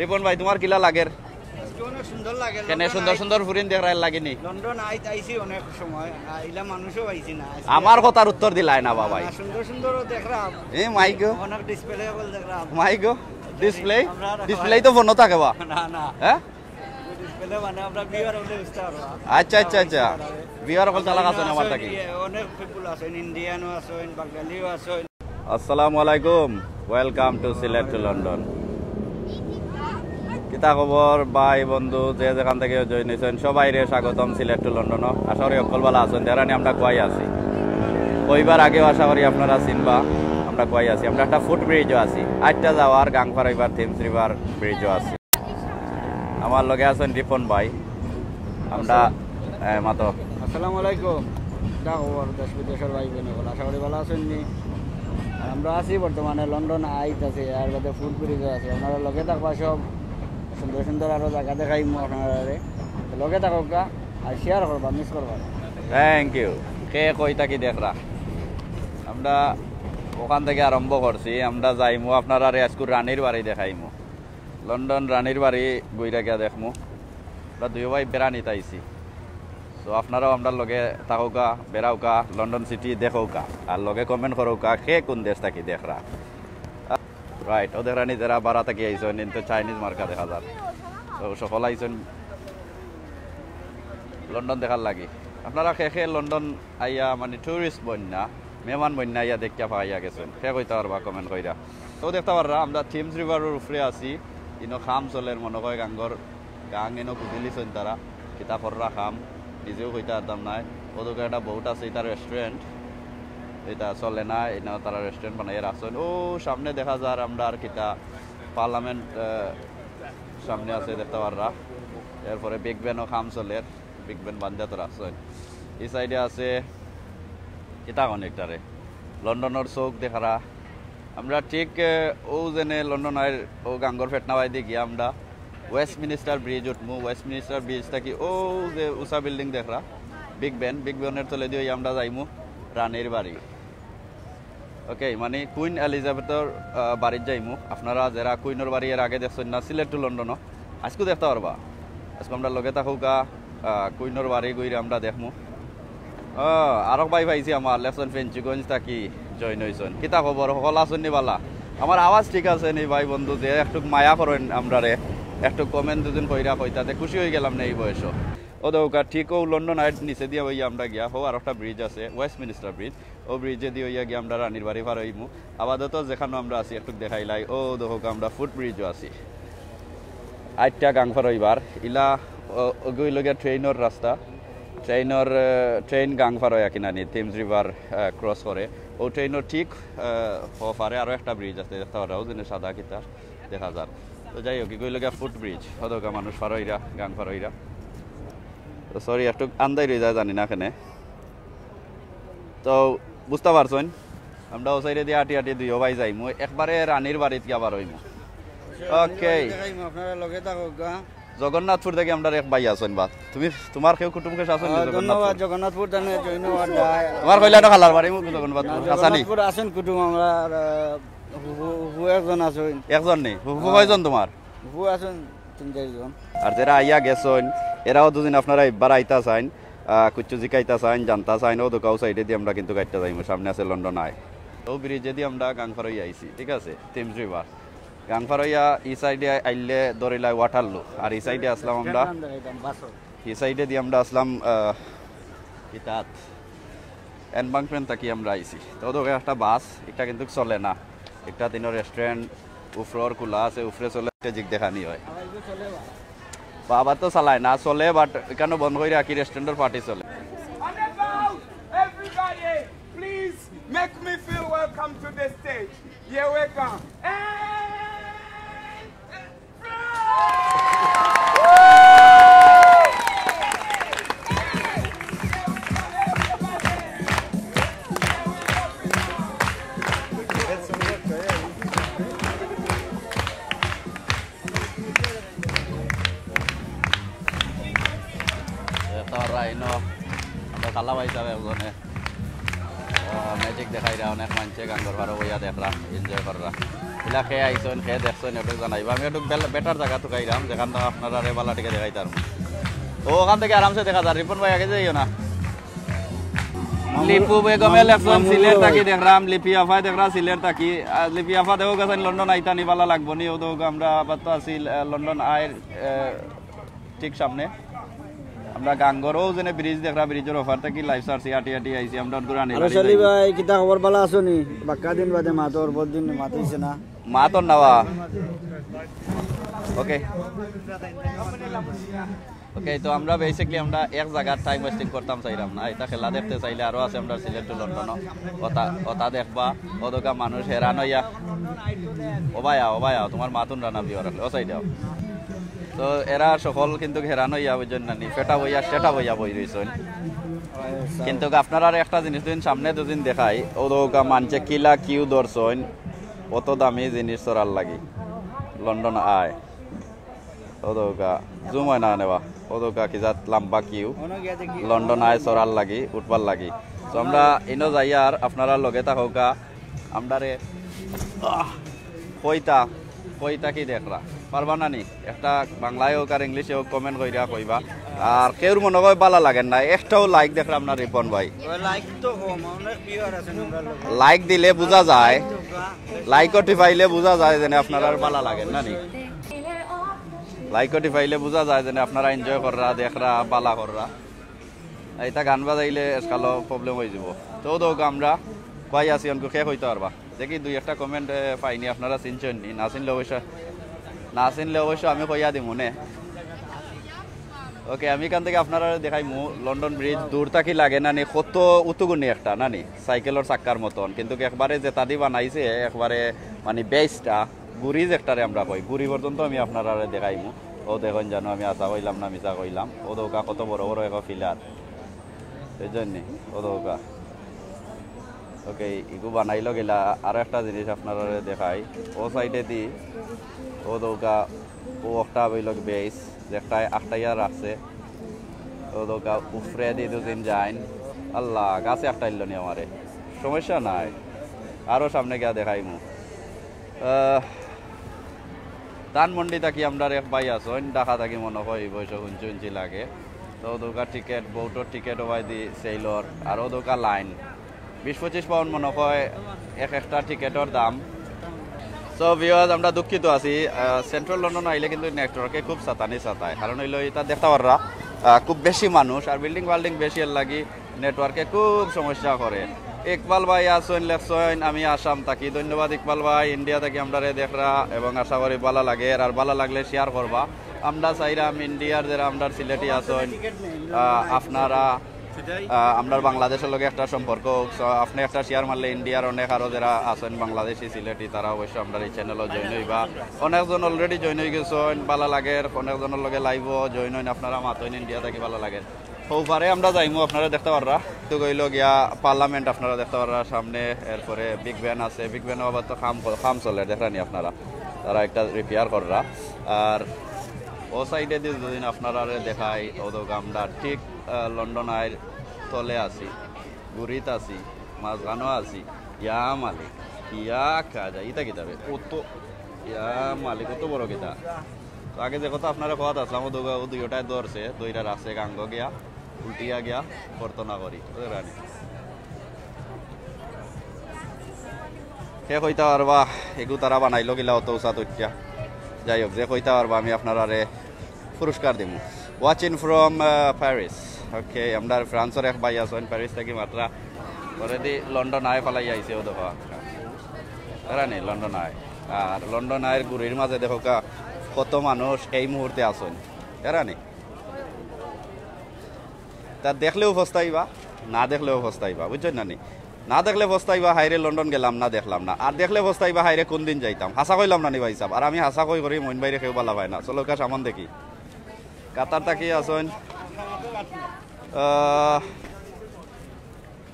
রিপন ভাই তোমার কিলা লাগের? অনেক সুন্দর লাগে। কেনে সুন্দর সুন্দর ফুরিন দেখার লাগেনি? লন্ডন আইছি অনেক সময়, আইলা মানুষও আইছি না। আমার কথার উত্তর দিলাই না বাবাই। সুন্দর সুন্দর দেখলাম। এ মাই গো, অনেক ডিসপ্লে বল দেখলাম। মাই গো, ডিসপ্লে ডিসপ্লে তো ফোন থাকে বা না না, হ্যাঁ ডিসপ্লে মানে আমরা বিয়ার হলে বুঝতে পারবো। আচ্ছা আচ্ছা আচ্ছা, বিয়ার কল চালাক আছে আমার থাকি। অনেক পিপল আছে, ইন্ডিয়ানও আছে, বাঙালিও আছে। আসসালামু আলাইকুম, welcome to Sylhet to London. কিতা খবর ভাই বন্ধু, যে যেখান থেকে জয়েন হয়েছেন সবাই রে স্বাগতম সিলেট টু লন্ডন। আশা করি অকলবালা আছেন, যারানি আমরা কোয়াই আছি। কইবার আগেও আশা করি আপনারা চিনবা আমরা কোয়াই আছি। আমরা একটা ফুট ব্রিজও আছি, আটটা যাওয়ার গাংফার এবার থিমস রিভার ব্রিজও আছি। আমার লগে আছেন রিপন ভাই। আমরা মাতো আসসালামু আলাইকুম, যা খবর দেশ বিদেশের ভাই বোন, আশা করি ভালো আছেন নি? আমরা আছি বর্তমানে লন্ডন আইত আছে, আর বাদে ফুট ব্রিজও আছে। আপনারা লগে থাকবা, সব সুন্দর সুন্দর আরো জায়গা দেখাই আপনারা লগে থাকা আর শেয়ার করবা, মিস করবা। Thank you. কে কই থাকি দেখরা, আমরা ওখান থেকে আরম্ভ করছি। আমরা যাইমু আপনারা আজকুর রানীর বাড়ি দেখাইমু। লন্ডন রানীর বাড়ি বইরা গিয়া দেখমু। আমরা দুই ভাই বেড়ানিতে আইছি, তো আপনারাও আমরা লগে থাকুকা, বেড়াওকা, লন্ডন সিটি দেখোকা, আর লগে কমেন্ট করোকা কে কোন দেশ থাকি দেখরা। রাইট, ওদের রানী যারা বাড়া থাকি আইসেন, কিন্তু চাইনিজ মার্কা দেখা যার, তো সফল আইসেন লন্ডন দেখার লাগি। আপনারা শেষে লন্ডন আইয়া মানে টুরিস্ট বন্যা, মেহমান বন্যা আইয়া দেখিয়া পাইয়া গেছেন, সে কইতে পারবা কমেন্ট কইরা। তো দেখতে পাররা আমরা থিমস রিভারের উপরে আছি। ইনো খাম চলের মনে কয় গাঙ্গর গাং এনো কুদিলিছেন তারা কিতাবররা খাম, নিজেও কইতে পারতাম নাই। ওদের একটা বহুত আছে, এটা রেস্টুরেন্ট, এটা চলে না, এনাও তারা রেস্টুরেন্ট বানাই রাখছেন। ও সামনে দেখা যায় আমরা আর কিতা পার্লামেন্ট সামনে আছে দেখতে পাররা। এরপরে বিগ ব্যানও খাম চলের, বিগ ব্যান বান্ধা তো রাখছেন। এই সাইডে আছে কিতা অনেকটারে লন্ডনের চৌক দেখারা। আমরা ঠিক ও যেনে লন্ডনের ও গাঙ্গর ফেটনাবাই দিয়ে গিয়ে আমরা ওয়েস্টমিনিস্টার ব্রিজ উঠমু। ওয়েস্টমিনিস্টার ব্রিজ থাকি ও যে উঁচা বিল্ডিং দেখরা বিগ ব্যান, বিগ ব্যানের তলে দিয়ে আমরা যাইমু রানীর বাড়ি। ওকে, মানে কুইন এলিজাবেথর বাড়ির যাইমু। আপনারা যারা কুইনের বাড়ি এর আগে দেখছেন না সিলেট টু লন্ডনও, আজকেও দেখতে পারবা। আজকে আমরা লগে থাকুকা কুইনের বাড়ি গইরে আমরা দেখমু। আরো ভাই পাইছি আমার লেফটন ফেঞ্চিগঞ্জ থাকি জয়েন হয়েছেন। কিতা খবর, সকল আছেন নি বালা? আমার আওয়াজ ঠিক আছে নি ভাই বন্ধু? যে একটু মায়া করেন আমরা রে, একটু কমেন্ট দুদিন কইরা কইতাতে খুশি হয়ে গেলাম না এই বয়স। ও দৌকা ঠিক ও লন্ডন আইট নিচে দিয়ে হইয়া আমরা গিয়া হো আর একটা ব্রিজ আছে ওয়েস্টমিনিস্টার ব্রিজ, ও ব্রিজে দিয়ে হইয়া গিয়া আমরা রানীর বাড়ি পার হইমু। আপাতত যেখানে আমরা আছি একটু দেখাইলাই। ও দৌকা আমরা ফুট ব্রিজও আছি, আটটা গাংফার হইবার ইলা গইলগিয়া ট্রেনের রাস্তা। ট্রেন গাংফার হয় কিনা নি থিমস রিভার ক্রস করে। ও ট্রেনের ঠিক হফারে আরও একটা ব্রিজ আছে দেখতে পারাও, যেন সাদা কিতা দেখা যার। তো যাই হোক, গইলগিয়া ফুট ব্রিজ হদকা মানুষ ফার হইরা গাংফার হইরা। তো সরি একটু আন্দাই রয়ে যায় জানি না এখানে। তো বুঝতে পারছেন আমরা ও সাইডে দিয়ে আটি আটি দুইও ভাই যাইমু, একবারে রানীর বাড়িতে আবার হইমু। ওকে, আপনারা লগে থাকা। জগন্নাথপুর থেকে আমরা এক ভাই আছেন বা তুমি তোমার কেউ কুটুম কেস আছেন? ধন্যবাদ জগন্নাথপুর জানে ধন্যবাদ। তোমার কইলা না খালার বাড়ি মুখ জগন্নাথপুর আছেন কুটুম আমরা হু একজন আছেন। একজন নেই, হু কয়জন তোমার? হু আছেন 3-4 জন। আর যারা আইয়া গেছেন এরাও দুদিন আপনারা এবার আইতা চাইন, কুচ্ছু জিকাইতা চাইন, জানতা চাইন। ও দোকাও সাইডে দিয়ে আমরা কিন্তু কাটতে যাইমু, সামনে আছে লন্ডন আই। ও ব্রিজে দিয়ে আমরা গাংফার হইয়া আইছি, ঠিক আছে থিমস রিভার গাংফার হইয়া। এই সাইডে আইলে দরিলাই ওয়াটারলু, আর এই সাইডে আসলাম আমরা, এই সাইডে দিয়ে আমরা আসলাম ইতাত এনবাংকমেন্ট থাকি আমরা আইছি। তো ওদের একটা বাস, এটা কিন্তু চলে না, একটা দিনের রেস্টুরেন্ট উফরর খোলা আছে, উফরে চলে জিক দেখানি হয়। বাবা তো চালায় না, চলে বাট এখানে বন্ধ করে রাখি, রেস্টুরেন্টের পার্টি চলে। Make me feel welcome to the stage. You're welcome. Ito, Rhino. Ang kalaway sa mga magic দেখাইরা অনেক মানুষে গান করবার বইয়া দেখরা এনজয় কররা এলা খেয়ে আইসন খেয়ে দেখছেন একটু জানাইবা আমি একটু বেটার জায়গা তো খাইলাম যেখান তো আপনারা রেবালা থেকে দেখাইতাম তো ওখান থেকে আরামসে দেখা যায় রিপন ভাই আগে যাইও না লিপু বেগমে লেখছেন সিলেট থাকি দেখলাম লিপি আফা দেখরা সিলেট থাকি লিপি আফা দেখো গেছেন লন্ডন আইতা নিবালা লাগবো নি ও তো আমরা আপাতত আছি লন্ডন আয়ের ঠিক সামনে আমরা গাঙ্গরও যেনে ব্রিজ দেখরা ব্রিজের অফার থেকে লাইফ সার্চ আটি আইছি আমরা গুরানি আরে শালি ভাই কিতা খবর ভালো আছো নি বাক্কা দিন বাদে মাতর বদিন মাতিছে না মাতর নাওয়া ওকে ওকে তো আমরা বেসিক্যালি আমরা এক জায়গার টাইম ওয়েস্টিং করতাম চাইলাম না এটা খেলা দেখতে চাইলে আরো আছে আমরা সিলেট টু লন্ডন ওটা দেখবা ওদকা মানুষ হেরান হইয়া ওবায়া তোমার মাতুন রানা বিওর ও সাইডাও তো এরা সকল কিন্তু হেরান হইয়া বুঝছেন না ফেটা বইয়া সেটা বইয়া বই রইছেন কিন্তু আপনারা একটা জিনিস দিন সামনে দুদিন দেখাই ওদকা মানছে কিলা কিউ দর্শন অত দামি জিনিস চড়ার লাগি লন্ডন আয় ওদকা জুম হয় না নেবা ওদকা কিজাত লম্বা কিউ লন্ডন আয় চড়ার লাগি উঠবার লাগি তো আমরা ইনো যাইয়ার আপনারা লগে থাকা আমরারে কইতা কি দেখরা পারবা না নি একটা বাংলায় হোক আর ইংলিশে হোক কমেন্ট কইরা কইবা আর কেউর মনে হয় ভালো লাগেন না একটাও লাইক দেখলাম না রিপন ভাই লাইক দিলে বোঝা যায় লাইক টিপাইলে বোঝা যায় যেন আপনারা ভালো লাগেন না নি লাইক টিপাইলে বোঝা যায় যেন আপনারা এনজয় কররা দেখরা বালা কররা এটা গান বাজাইলে এসকালো প্রবলেম হয়ে যাব তো দোক আমরা পাই আছি অনকো শেষ হইতে পারবা দেখি দুই একটা কমেন্ট পাইনি আপনারা চিনছেন নি না চিনলে অবশ্য আমি কইয়া দিই মনে ওকে আমি এখান থেকে আপনারা দেখাইমু লন্ডন ব্রিজ দূর থাকি লাগে না নি কত উতুগুনি একটা না নি সাইকেলের চাক্কার মতন কিন্তু একবারে যেটা দি বানাইছে একবারে মানে বেসটা গুড়ি যেটারে আমরা কই গুড়ি পর্যন্ত আমি আপনারা দেখাইমু ও দেখুন জানো আমি আশা কইলাম না মিশা কইলাম ও দৌকা কত বড় বড় এক ফিলার সেই জন্যে ও দৌকা ওকে ইগু বানাইলো গেলা আর একটা জিনিস আপনারা দেখাই ও সাইডে দি ও দৌকা ও একটা বইল বেস যেটাই আটটাইয়া রাখছে ও দৌকা উফরে দি দুদিন যাইন আল্লাহ গাছে একটা ইল্লো নি আমারে সমস্যা নাই আরও সামনে গিয়া দেখাইমু ধানমন্ডি থাকি আমরা এক ভাই আসন ঢাকা থাকি মনে হয় বয়স উঞ্চি লাগে তো দৌকা টিকেট বউটোর টিকেট ওবাই দি সেইলর আরও দৌকা লাইন 20-25 পাউন্ড মনে হয় একটা টিকেটের দাম সো ভিউয়ার্স আমরা দুঃখিত আছি সেন্ট্রাল লন্ডন আইলে কিন্তু নেটওয়ার্কে খুব সাতায় কারণ হইলো এটা দেখতে পাররা খুব বেশি মানুষ আর বিল্ডিং বেশি এর লাগি নেটওয়ার্কে খুব সমস্যা করে ইকবাল ভাই আসেন লেখছেন আমি আসাম থাকি ধন্যবাদ ইকবাল ভাই ইন্ডিয়া থেকে আমরা দেখরা এবং আশা করি ভালো লাগে আর ভালো লাগলে শেয়ার করবা আমরা চাইরাম ইন্ডিয়ার যারা আমরা সিলেটি আসেন আপনারা আমরা বাংলাদেশের লগে একটা সম্পর্ক আপনি একটা শেয়ার মারলে ইন্ডিয়ার অনেক আরো যারা আছেন বাংলাদেশি সিলেটি তারা অবশ্যই আমরা এই চ্যানেলও জয়েন হইবা অনেকজন অলরেডি জয়েন হয়ে গেছেন ভালো লাগে অনেকজনের লগে লাইভও জয়েন হইন আপনারা মাতইন ইন্ডিয়া থেকে ভালো লাগে ওপারে আমরা যাইমু আপনারা দেখতে পাররা তো গইল গিয়া পার্লামেন্ট আপনারা দেখতে পাররা সামনে এরপরে বিগ ব্যান আছে বিগ ব্যান আবার তো খাম চলে দেখানি আপনারা তারা একটা রিপেয়ার কররা আর ও সাইডে দিয়ে দুদিন আপনারা দেখাই ওদক আমরা ঠিক লন্ডন আয়ের তলে আছি গুড়িত আছি মাঝখানো আছি ইয়া মালিক ইয়া কাজা ইতা কিতাবে কত ইয়া মালিক কত বড় কিতা তো আগে যে কথা আপনারা কথা আসলাম ও দুইটায় ধরছে দুইটা রাখছে গাঙ্গ গিয়া উল্টিয়া গিয়া বর্তনা করি রানি সে কইতা পারবা এগু তারা বানাইলো গিলা অত উষা তৈয়া যাই হোক যে কইতা পারবা আমি আপনারা পুরস্কার দিব ওয়াচিং ফ্রম প্যারিস ওকে আমরা ফ্রান্সের এক ভাই আছেন প্যারিস থেকে মাত্রা অলরেডি লন্ডন আয় পালাই আইছে ও দেখো এরা নেই লন্ডন আয় আর লন্ডন আয়ের গুড়ির মাঝে দেখো কত মানুষ এই মুহূর্তে আছেন এরা নেই তা দেখলেও ফস্তাইবা না দেখলেও ফস্তাইবা বুঝছেন না নি না দেখলে ফস্তাইবা হাইরে লন্ডন গেলাম না দেখলাম না আর দেখলে ফস্তাইবা হাইরে কোন দিন যাইতাম হাসা কইলাম না নি ভাই সাহেব আর আমি হাসা কই করি মইন বাইরে কেউ বালা পায় না চলো কা সামান দেখি কাতার তাকি আছেন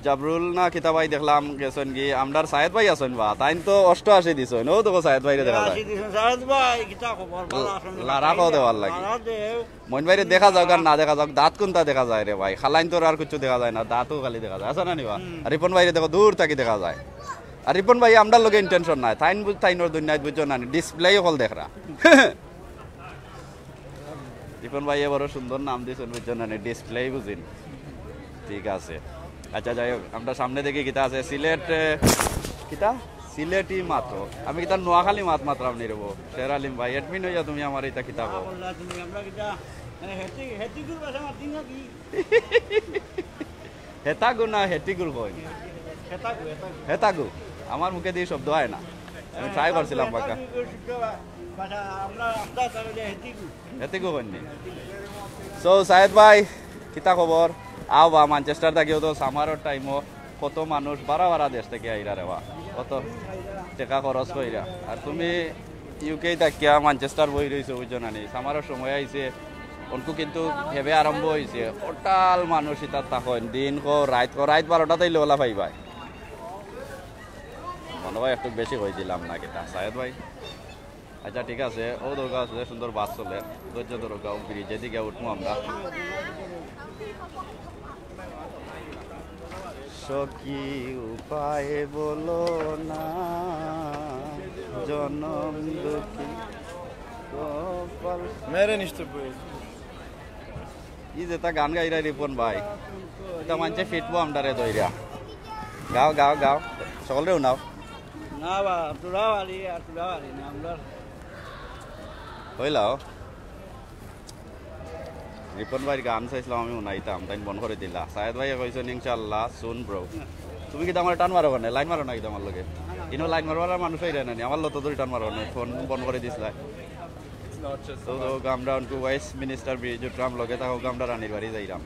জাবরুল না কিতা ভাই দেখলাম গেছেন কি আমরার সায়েদ ভাই আছেন বা তাই তো 88 দিছেন ও তো সায়েদ ভাইরে দেখা যায় লারা কো দেওয়ার লাগে মইন ভাইরে দেখা যাও আর না দেখা যাও দাঁত কোনটা দেখা যায় রে ভাই খালাইন তোর আর কিছু দেখা যায় না দাঁতও খালি দেখা যায় আছে না নিবা আর রিপন ভাইরে দেখো দূর থেকে দেখা যায় আর রিপন ভাই আমরার লগে ইন্টেনশন নাই তাইনোর দুনিয়ায় বুঝছো না ডিসপ্লে হল দেখরা রিপন ভাই বড় সুন্দর নাম দিয়েছেন বুঝছো না ডিসপ্লে বুঝিন ঠিক আছে আচ্ছা যাই হোক আমরা সামনে দেখি কিতা আছে সিলেট কিতা সিলেটি মাত্র আমি কিতা নোয়াখালী মাত মাত্রাম নিরব শের আলিম ভাই এডমিন হইয়া তুমি আমার এটা কিতাব হেতাগু না হেটিগুল কই হেতাগু আমার মুখে দিয়ে শব্দ হয় না আমি ট্রাই করছিলাম বাকা হেতিগু কইনি সো সায়েদ ভাই কিতা খবর আও বা ম্যানচেস্টার থাকিও তো সামারের টাইমও কত মানুষ বারা দেশ থেকে আইরা রে বা কত টাকা খরচ কইরা আর তুমি ইউকে থাকিয়া ম্যানচেস্টার বই রইছো বুঝছো না নি সামারের সময় আইছে অনকু কিন্তু হেবে আরম্ভ হয়েছে ওটাল মানুষ ইতার তখন দিন রাত 12টাতেই লোলা ভাই ভাই মনে হয় একটু বেশি হয়ে দিলাম না কিতা সায়েদ ভাই আচ্ছা ঠিক আছে ও দরকার আছে সুন্দর বাস চলে ধৈর্য দরকার ব্রিজে দিকে উঠবো আমরা সখী উপায় বলো না জনম দুঃখী মেরে নিশ্চয় ই যেটা গান গাইরা রিপন ভাই এটা মানছে ফিটবো আমরা রে দইরা গাও গাও গাও সকলেও নাও না বা তোরাও আলি আর তোরাও আলি না আমরা হইলাও রিপন ভাইয়ের গান চাইছিলাম আমি উনাইতাম তাই বন্ধ করে দিলা সায়েদ ভাই কইছেন ইনশাআল্লাহ সুন ব্রো তুমি কি আমার টান মারো না লাইন মারো না কি তোমার লগে ইনো লাইন মারবার মানুষ হইরা না আমার লত ধরে টান মারো না ফোন বন্ধ করে দিছিলা তো আমরা উনকু ওয়েস্ট মিনিস্টার ব্রিজ ট্রাম লগে তাও আমরা রানীর বাড়ি যাইরাম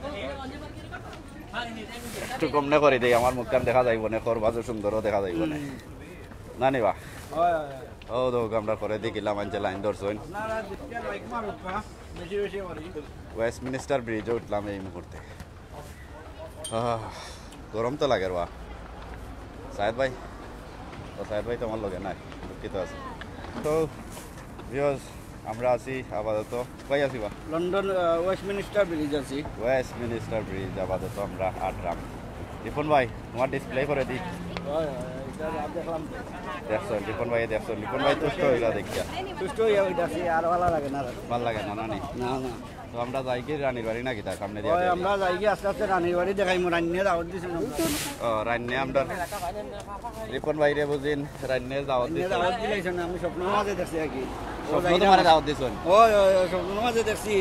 একটু কমনে করে দেই আমার মুখখান দেখা যাইব না তোর বাজু সুন্দরও দেখা যাইব না না নিবা ও তো আমরা করে দেখিলাম আনছে লাইন ধরছেন ওয়েস্ট মিনিস্টার ব্রিজে উঠলাম এই মুহূর্তে গরম তো লাগে রা সাহেদ ভাই তো আমার লগে নাই দুঃখিত আছে তো ভিউয়ার্স আমরা আছি আপাতত কই আছি বা লন্ডন ওয়েস্ট মিনিস্টার ব্রিজ আছি ওয়েস্ট মিনিস্টার ব্রিজ আপাতত আমরা আটরাম রিপন ভাই তোমার ডিসপ্লে করে দিই দেখছেন রিপন ভাই তুষ্ট হইলা দেখিয়া সুস্থ হইয়া হইতাছি আর ভালো লাগে না ভালো লাগে না নানি না না তো আমরা যাই কি রানীর বাড়ি নাকি তার সামনে দিয়ে আমরা যাই কি আস্তে আস্তে রানীর বাড়ি দেখাই রান্নে দাওয়াত দিছেন ও রান্নে আমরা রিপন ভাই রে বুঝিন রান্নে দাওয়াত দিছেন আমি স্বপ্নের মাঝে দেখছি আর কি স্বপ্ন তোমার দাওয়াত দিছেন ও স্বপ্নের মাঝে দেখছি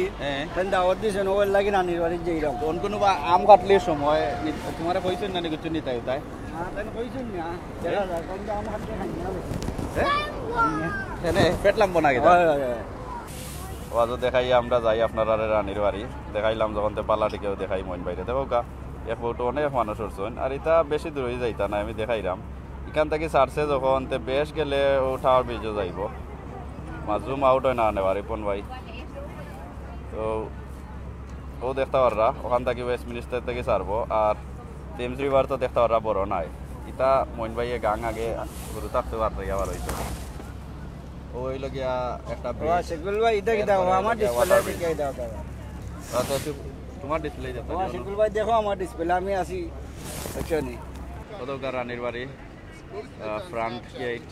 তেন দাওয়াত দিছেন ওর লাগি রানীর বাড়ি যাইরাম কোন কোন বা আম কাটলির সময় তোমারে কইছেন না কিছু নিতাই তাই হ্যাঁ তেন কইছেন না দেখা যায় কোন আম কাটতে খাই না এনে পেটলাম বনা গেছে ওয়াজও দেখাই আমরা যাই আপনারা রানীর বাড়ি দেখাইলাম যখন তে পাল্লাটিকেও দেখাই মইন বাইরে দেখো গা এক ফটো অনেক মানুষ উঠছেন আর এটা বেশি দূর হয়ে যাইতা না আমি দেখাইলাম এখান থেকে সারছে যখন তে বেশ গেলে ওঠার ব্রিজও যাইব জুম আউট হয় না নেওয়া রিপন ভাই তো ও দেখতে পাররা ওখান থেকে ওয়েস্ট মিনিস্টার থেকে সারবো আর টেমস রিভার তো দেখতে পাররা বড় নাই এটা মইন ভাইয়ে গাং আগে ঘুরে থাকতে পারতো আবার হইতো ওই লগিয়া একটা সেগুল ভাই এটা কি দাও আমার ডিসপ্লে দেখে দাও তো তোমার ডিসপ্লে দাও সেগুল ভাই দেখো আমার ডিসপ্লে আমি আছি অচনি ওদকার রানীর বাড়ি ফ্রন্ট গেট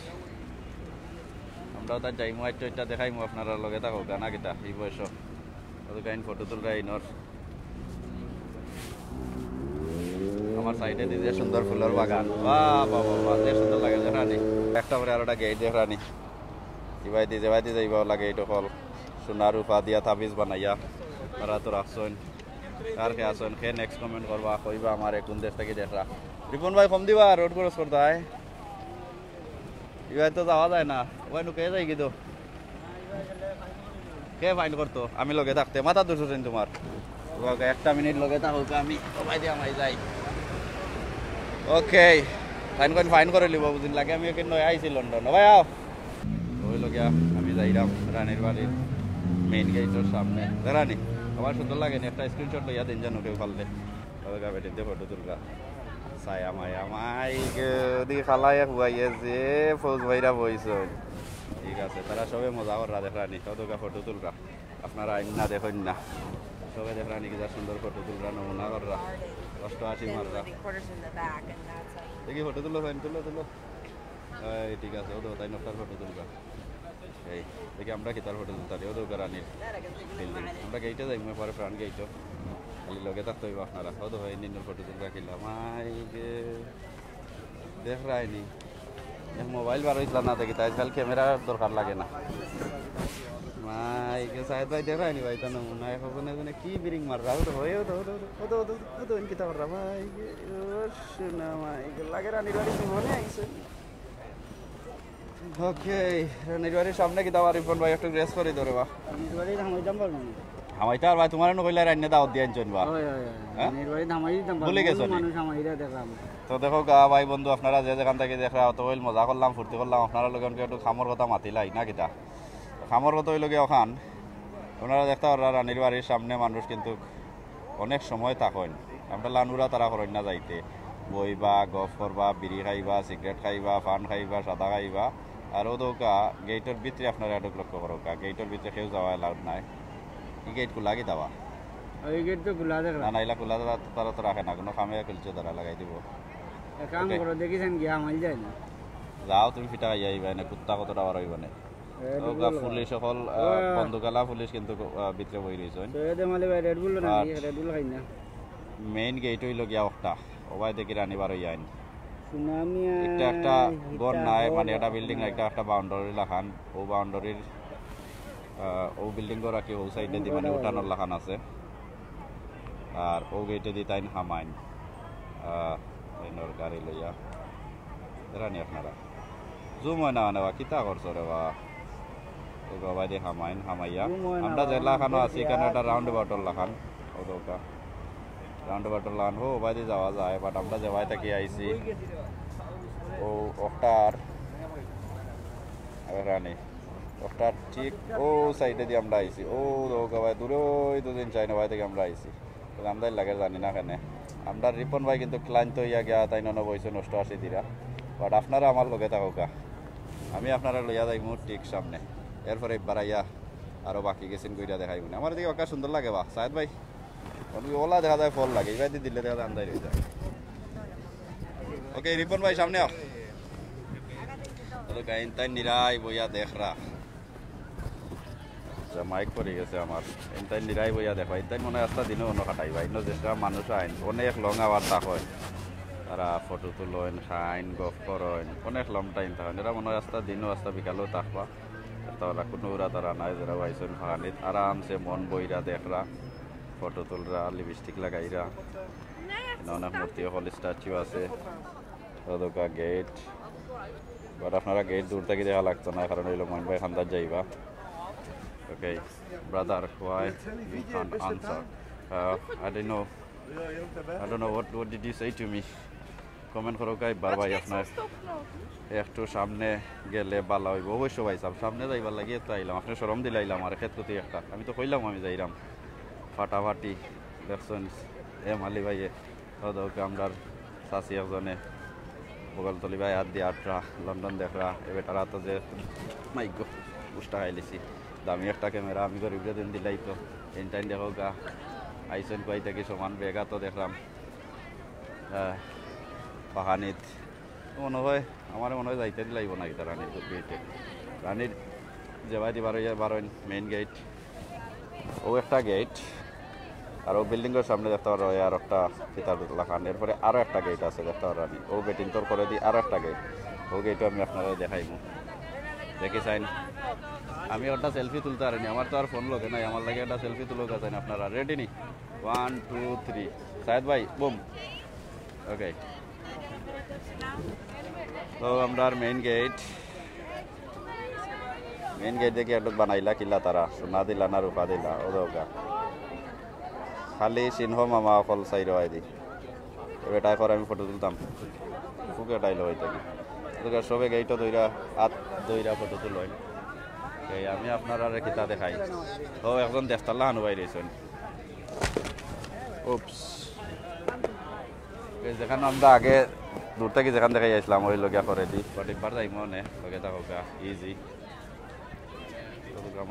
আমরা তার যাইমু আইতো এটা দেখাইমু আপনারা লগে থাকো গানা কিটা এই বয়স ওদকাইন ফটো তুলরা ইনর আমার সাইডে দিতে সুন্দর ফুলের বাগান বাহ বাহ বাহ যে সুন্দর লাগে রানী একটা পরে আরোটা গেট দেখ রানী ইবাইতে যাইবা লাগে এইটো হল সোনার রূপা দিয়া তাবিজ বানাইয়া তারা তো রাখছেন কার কে আসেন কে নেক্সট কমেন্ট করবা কইবা আমার কোন দেশ থেকে দেখরা রিপন ভাই কম দিবা রোড ক্রস করতে হয় ইবাই তো যাওয়া যায় না ওই নুকে যাই কি তো কে ফাইন করতো আমি লগে থাকতে মাথা দুশোছেন তোমার একটা মিনিট লগে থাকুক আমি সবাই দিয়ে আমায় যাই ওকে ফাইন করে লিব বুঝিন লাগে আমি এখানে আইছি লন্ডন ভাই আও ওই লগিয়া আমি যাইরাম রানীর বাড়ির মেইন গেটের সামনে রানী আমার সুন্দর লাগে একটা স্ক্রিনশট লইয়া দিন জানো কেউ ফাললে বেটিতে ফটো তুলবা ছায়া মায়া মাই ওদিকে খালাই হুয়াইয়ে যে ফৌজ ভাইরা বইছে ঠিক আছে তারা সবে মজা কররা দেখরানি কতটা ফটো তুলরা আপনারা আইন না দেখেন না সবে দেখরানি কি যা সুন্দর ফটো তুলরা নমুনা কররা কষ্ট আসি মাররা দেখি ফটো তুলো ফাইন তুলো তুলো এই ঠিক আছে ও তো তাই নকটার ফটো তুলরা এই দেখি আমরা কি তার ফটো তুলতারি ও তো রানির বিল্ডিং আমরা গেইটে যাই পরে প্রাণ গেইটো খালি লগে থাকতে হইব আপনারা ও তো হয় নিন্দর ফটো তুলরা কিলাম মাই গে দেখ রায়নি মোবাইল বার হয়েছিল না দেখি তাই খালি ক্যামেরার দরকার লাগে না মাই গে সাহেব ভাই দেখ রায়নি ভাই তো নমুনা এখন কি বিরিং মাররা ও তো হয় ও তো কিতা কররা ভাই ও শোনা মাই গে লাগে রানির বাড়ি মনে আইছে ওকে রানির বাড়ির সামনে কি দাওয়া রিপন ভাই একটু গ্রেস করে ধরে বা রানির বাড়ি ধামাই দাম পারবো না হামাইতা আর ভাই তোমার নকইলা রান্না দাওয়াত দিয়ে আনছেন বা রানির বাড়ি ধামাই দাম পারবো ভুলে গেছো মানুষ আমাইরা দেখলাম তো দেখো গা ভাই বন্ধু আপনারা যে যেখান থেকে দেখরা অত হইল মজা করলাম ফুর্তি করলাম আপনারা লোক একটু খামর কথা মাতিলাই না কিতা খামর কথা হইল গিয়ে ওখান আপনারা দেখতে পারা রানির বাড়ির সামনে মানুষ কিন্তু অনেক সময় থাকেন আমরা লানুরা তারা করেন না যাইতে বইবা গফ করবা বিড়ি খাইবা সিগারেট খাইবা পান খাইবা সাদা খাইবা আর ও দৌকা গেটের ভিতরে আপনারা একটু লক্ষ্য করো গেটের ভিতরে কেউ যাওয়া এলাউড নাই এই গেট খোলা কি দাওয়া ওই গেট তো খোলা দেখলাম না নাইলা খোলা তারা তো রাখে না কোনো খামে খুলছে তারা লাগাই দিব কাম করো দেখিছেন গিয়া মাইল যায় না যাও তুমি ফিটা খাই আইবা না কুত্তা কতটা বার হইব না পুলিশ সকল বন্ধুকালা পুলিশ কিন্তু ভিতরে বই রয়েছেন রেড বুল না রেড বুল খাই না মেইন গেট হইল গিয়া একটা ওবাই দেখি রানি বার হই আইন সুনামি একটা গন নাই মানে একটা বিল্ডিং একটা বাউন্ডারি লাখান ও বাউন্ডারির ও বিল্ডিং গো রাখি ও সাইডে দি মানে উঠানোর লাখান আছে আর ও গেটে দি তাইন হামাইন এনর গাড়ি লইয়া রানি আপনারা জুম হয় না মানে কিতা করছো রে বা ও বাবা দি হামাইন হামাইয়া আমরা যে লাখানো আছি এখানে একটা রাউন্ড বাউন্ডার লাখান ও দোকা রাউন্ড বাউন্ডার লাখান হো বাইরে যাওয়া যায় বাট আমরা যে বাই থাকি আইছি ও ওটার রানি ওটার ঠিক ও সাইডে দিয়ে আমরা আইছি ও দোকা ভাই দূরে ওই দুদিন চাইনা ভাই থেকে আমরা আইছি আমদাই লাগে জানি না কেন আমরা রিপন ভাই কিন্তু ক্লান্ত হইয়া গিয়া তাই নন বইছে নষ্ট আসি দিরা বাট আপনারা আমার লগে থাকুকা আমি আপনারা লইয়া যাই মোট ঠিক সামনে এরপরে বাড়াইয়া আরো বাকি গেছেন কইরা দেখাই মনে আমার দিকে অকা সুন্দর লাগে বা সাহেদ ভাই ওলা দেখা যায় ফল লাগে এবার দিলে দেখা যায় আন্দাই রয়ে যায় ওকে রিপন ভাই সামনে আও গাইন তাই নিরাই বইয়া দেখরা আচ্ছা মাইক পড়ে গেছে আমার এনতাই নিরাই বইয়া দেখো এনতাই মনে হয় রাস্তা দিনে অন্য কাটাই ভাই যেসব মানুষ আইন অনেক লং আওয়ার তা হয় তারা ফটো তুলেন খাইন গফ করেন অনেক লং টাইম থাকেন এরা মনে হয় রাস্তা দিনও রাস্তা বিকালেও থাকবা তারা কোনো ওরা তারা নাই যারা বাইসন ফাহানিত আরামসে মন বইরা দেখরা ফটো তুলরা লিপস্টিক লাগাইরা অনেক মূর্তি হল স্ট্যাচু আছে ওদকা গেট বাট আপনারা গেট দূর থেকে দেখা লাগতো না কারণ হইলো মইন ভাই খান্দার যাইবা Okay, brother, why you can't answer? I don't know what did you say to me? Comment করো গাই বারবার আপনার একটু সামনে গেলে ভালো হইব অবশ্যই ভাই সাহেব সামনে যাইবার লাগিয়ে তো আইলাম আপনি শরম দিলাইলাম আর ক্ষেত্রতে একটা আমি তো কইলাম আমি যাইলাম ফাটাফাটি দেখছেন মালি ভাইয়ে ওকে আমরা চাষি একজনে বগলতলি ভাই হাত দিয়ে আটরা লন্ডন দেখরা এবার তারা তো যে মাইক উষ্টা খাইলিছি দামি একটা ক্যামেরা আমি গরিবরে দিন দিলাই তো এনটাইন দেখো গা আইসন কই থেকে সমান বেগা তো দেখলাম পাহানিত মনে হয় আমার মনে হয় যাইতে দিলাইব না এটা রানীর গেটে রানীর যেভাবে বারোইন মেইন গেট ও একটা গেট আর ও বিল্ডিংয়ের সামনে দেখতে পারো আর একটা ফিতার লাখান এরপরে আরও একটা গেট আছে দেখতে পারো রানী ও গেট ইন্তর করে দিই আরও একটা গেট ও গেটও আমি আপনারা দেখাইব দেখি চাইন আমি একটা সেলফি তুলতে পারিনি আমার তো আর ফোন লোকে নাই আমার লাগে একটা সেলফি তুলো গেছেন আপনারা রেডি নি 1 2 3 সাহেদ ভাই বুম ওকে তো আমরা মেইন গেট দেখে একটু বানাইলা কিলা তারা সোনা দিলা না রূপা দিলা ও দৌকা খালি সিংহ মামা অকল চাই রয় দি এটাই করে আমি ফটো তুলতাম ফুকে এটাইলো হইতে সবে গেইটো দইরা হাত দইরা ফটো তুলো আমি আপনারা কিতা দেখাই ও একজন দেখতাল্লা হানু বাই রয়েছেন উপস যেখানে আমরা আগে দূর থেকে যেখান থেকে যাইছিলাম ওই লগিয়া করে দিই বাট একবার যাই মনে লগে থাকা ইজি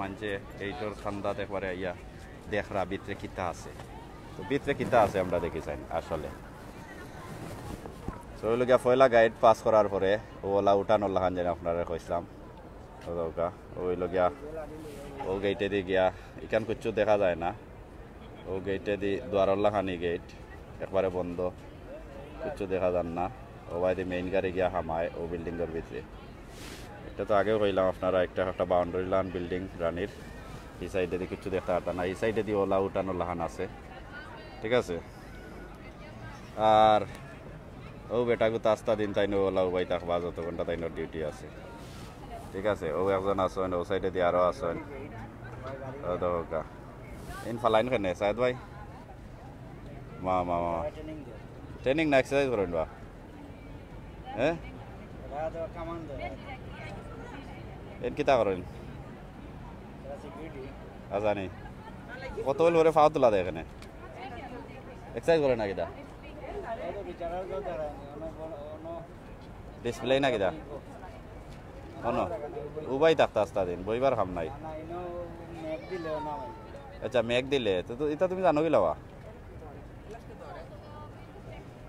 মানছে এইটোর ঠান্ডাত একবারে আইয়া দেখরা ভিতরে কিতা আছে তো ভিতরে কিতা আছে আমরা দেখি চাই আসলে তো ওই লগিয়া পয়লা গাইড পাস করার পরে ওলা উঠানোর লাহান যেন আপনারা কইছিলাম ওই লগিয়া ও গেটে দিয়ে গিয়া এখান কিচ্ছু দেখা যায় না ও গেটে দি দুয়ারর লাহানি গেট একবারে বন্ধ কিচ্ছু দেখা যান না ও বাইরে মেইন গাড়ি গিয়া হামায় ও বিল্ডিংয়ের ভিতরে এটা তো আগেও কইলাম আপনারা একটা বাউন্ডারি লান বিল্ডিং রানীর এই সাইডে দিয়ে কিচ্ছু দেখতে পারতাম না এই সাইডে দিয়ে ওলা উঠানোর লাহান আছে ঠিক আছে আর ও বেটাকে তো আস্তা দিন তাই ওলা উবাই থাকবা যত ঘন্টা তাইনোর ডিউটি আছে ঠিক আছে ও একজন আসেন ও সাইডে দিয়ে আরও আসেন দোকা ইন ফালাইন কেনে সাইদ ভাই মা ট্রেনিং না এক্সারসাইজ করেন বা হ্যাঁ এন কিতা করেন জানি কত বল করে ফাওয়া তোলা দেয় এখানে এক্সারসাইজ করে না কিতা ডিসপ্লে না কিতা অনো উবাই থাকতে আসতা দিন বইবার খাম নাই আচ্ছা মেঘ দিলে তো এটা তুমি জানো কি লওয়া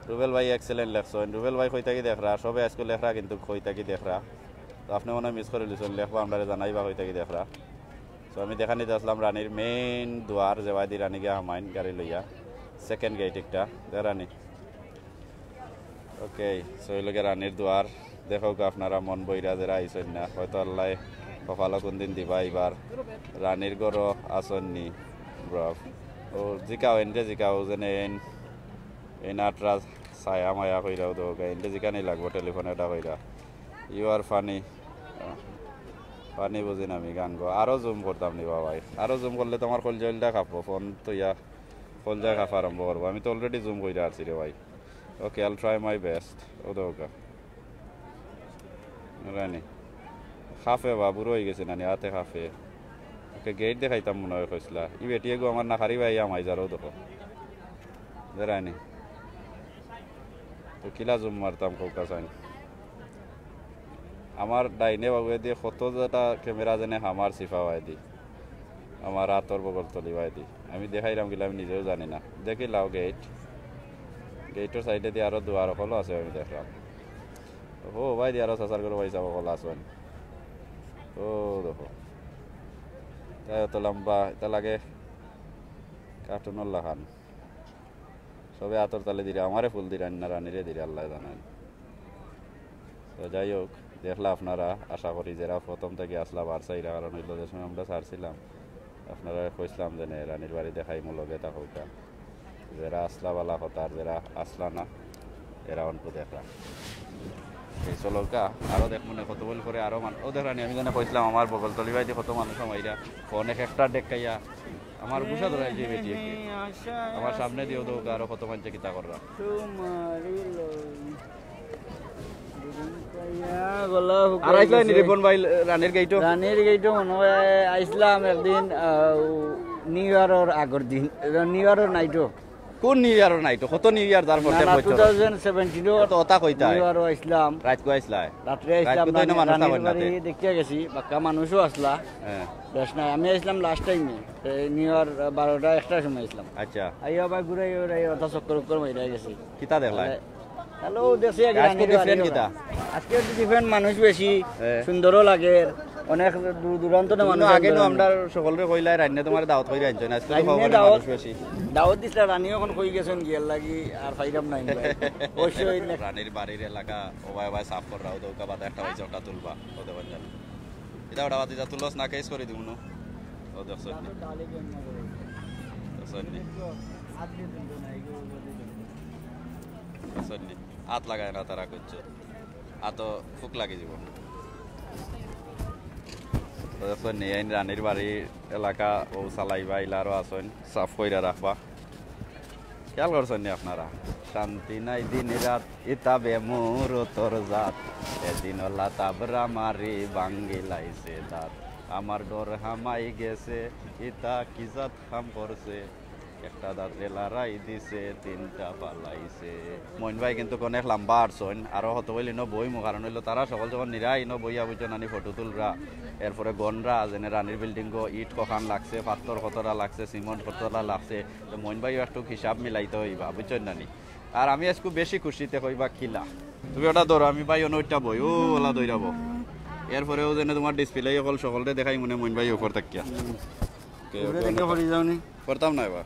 রুবেল ভাই এক্সেলেন্ট লেখছেন রুবেল ভাই কই থাকি দেখরা সবে আজকে লেখরা কিন্তু কই থাকি দেখরা তো আপনি মনে মিস করে লিছেন লেখবা আমরা জানাইবা কই থাকি দেখরা তো আমি দেখা নিতে আসলাম রানীর মেইন দুয়ার যেবাই দি রানী গিয়া হামাইন গাড়ি লইয়া সেকেন্ড গেট একটা রানী ওকে সো এই লগে রানীর দুয়ার দেখো আপনারা মন বইরা যারা আইসেন না হয়তো আল্লাহ কপালো কোনদিন দিবা এবার রানীর গড় আসননি ব্রফ ও জিকাও এনতে জিকাও যেনে এন আটরা ছায়া মায়া কইরাও তো এনতে জিকা নেই লাগবো টেলিফোন এটা কইরা ইউ আর ফানি ফানি বুঝিন আমি গান গো আরও জুম করতাম নি বাবাই আরও জুম করলে তোমার কলজলটা খাবো ফোন তো ইয়া কলজা খাফা আরম্ভ করবো আমি তো অলরেডি জুম কইরা আছি রে ভাই ওকে আইল ট্রাই মাই বেস্ট ও তো রানি খাফে বা বুড়ো হয়ে গেছে নানি হাতে খাফে ওকে গেট দেখাইতাম মনে হয় কইসলা ই বেটিয়ে গো আমার না খারি ভাই আমাই যারও দেখো রানি তো কিলা জুম মারতাম কৌকা চাইন আমার ডাইনে বাবুয়ে দিয়ে কত যেটা ক্যামেরা যেনে আমার সিফা ভাই দি আমার হাতর বগল তলি ভাই দি আমি দেখাইলাম গেলে আমি নিজেও জানি না দেখিলাও গেটের সাইডে দিয়ে আরো দুয়ার হলো আছে আমি দেখলাম ও ভাই দিয়ে আরো সাসার করে ভাই যাব হলো আসবেন ও দেখো তাই অত লম্বা এটা লাগে কার্টুনের লাখান সবে আতর তালে দিলে আমারে ফুল দিলেন না রানীরে দিলে আল্লাহ জানেন তো যাই হোক দেখলা আপনারা আশা করি যারা প্রথম থেকে আসলাম আর চাইরা কারণ হইল যে সময় আমরা ছাড়ছিলাম আপনারা কইসলাম যে রানীর বাড়ি দেখাই মূলকে তা হোকা যারা আসলা বালা কথা আর যারা আসলা না এরা অল্প দেখলাম এই চলকা আরও দেখ মনে কত বল করে আরও ও দেখানি আমি জানে কইসলাম আমার বগল তলি ভাই কত মানুষ আমাইরা অনেক একটা দেখাইয়া আমার বুঝা ধরাই যে বেটি আমার সামনে দিয়েও তো আরো কত মানুষ কিতা কররা রানীর গেইটো মনে হয় আইসলাম একদিন নিউ ইয়ারের আগের দিন নিউ ইয়ারের নাইটো কোন নিউ ইয়ারের নাইটো কত নিউ ইয়ার তার পরে 2017 তো ওটা কইতা নিউ ইয়ারও আইসলাম রাত কো আইসলা রাত্রে আইসলাম রানীর বাড়ি দেখিয়া গেছি বাক্কা মানুষও আসলা হ্যাঁ বেশ না আমি আইসলাম লাস্ট টাইমে নিউ ইয়ার 12টা একটার সময় আইসলাম আচ্ছা আইয়া বা ঘুরাই ওরাই ওটা চক্কর মাইরা গেছি কিতা দেখলা হ্যালো দেখছি আজকে ডিফারেন্ট মানুষ বেশি সুন্দরও লাগে অনেক দূর দূরান্ত মানুষ আগে তো আমরা সকলরে কইলাই রান্না তোমার দাওয়াত কইরা আনছো না আজকে তো মানুষ বেশি দাওয়াত দিছলা রানীও এখন কই গেছেন গিয়ার লাগি আর ফাইরাম নাই অবশ্যই রানীর বাড়ির এলাকা ওবাই সাফ কর রাও দৌকা বাদ একটা হইছে ওটা তুলবা ওদের বাজার এটা ওটা বাদ এটা তুলস না কেস করে দিমু ও দেখছনি দেখছনি হাত লাগায় না তারা করছে আতো ফুক লাগে যাব দেখছনি এই রানীর বাড়ির এলাকা ও চালাইবা ইলারও আসেন সাফ কইরা রাখবা খেয়াল করছেন আপনারা শান্তি নাই দিন রাত ইতা বেমুর তোর জাত এদিন লাতাবরা মারি ভাঙ্গি লাইছে দাঁত আমার ডর হামাই গেছে ইতা কি জাত কাম করছে একটা দাঁতরে লড়াই দিছে তিনটা পালাইছে মইন ভাই কিন্তু অনেক লম্বা আরছন আরো হত বলি ন বই মু কারণ হইলো তারা সকল যখন নিরাই ন বইয়া বুঝছো নানি ফটো তুলরা এরপরে গনরা যেনে রানীর বিল্ডিং ইট কখান লাগছে পাথর কতটা লাগছে সিমেন্ট কতটা লাগছে তো মইন ভাই একটু হিসাব মিলাইতে হইবা বুঝছো নানি আর আমি আজকে বেশি খুশিতে কইবা খিলা তুমি ওটা ধরো আমি ভাই অনটা বই ও ওলা দইরাবো এরপরেও যেন তোমার ডিসপ্লে অকল সকলতে দেখাই মনে মইন ভাই উপর থাকিয়া করতাম না এবার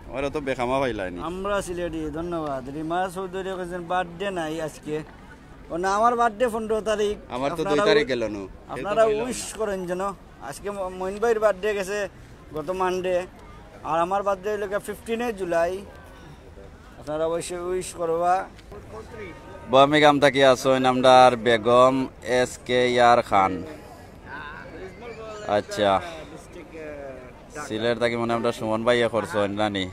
আমার তো বেখামা পাইলাইনি আমরা সিলেটি ধন্যবাদ রিমা চৌধুরী কেছেন বার্থডে নাই আজকে ও না আমার বার্থডে 15 তারিখ আমার তো 2 তারিখ গেল না আপনারা উইশ করেন যেন আজকে মইন ভাইয়ের বার্থডে গেছে গত মানডে আর আমার বার্থডে হইল 15 জুলাই আপনারা অবশ্যই উইশ করবা বামি গাম থাকি আসইন আমদার বেগম এসকে ইয়ার খান আচ্ছা সিলেট থাকি মনে আমরা সুমন ভাইয়া করছেন নানি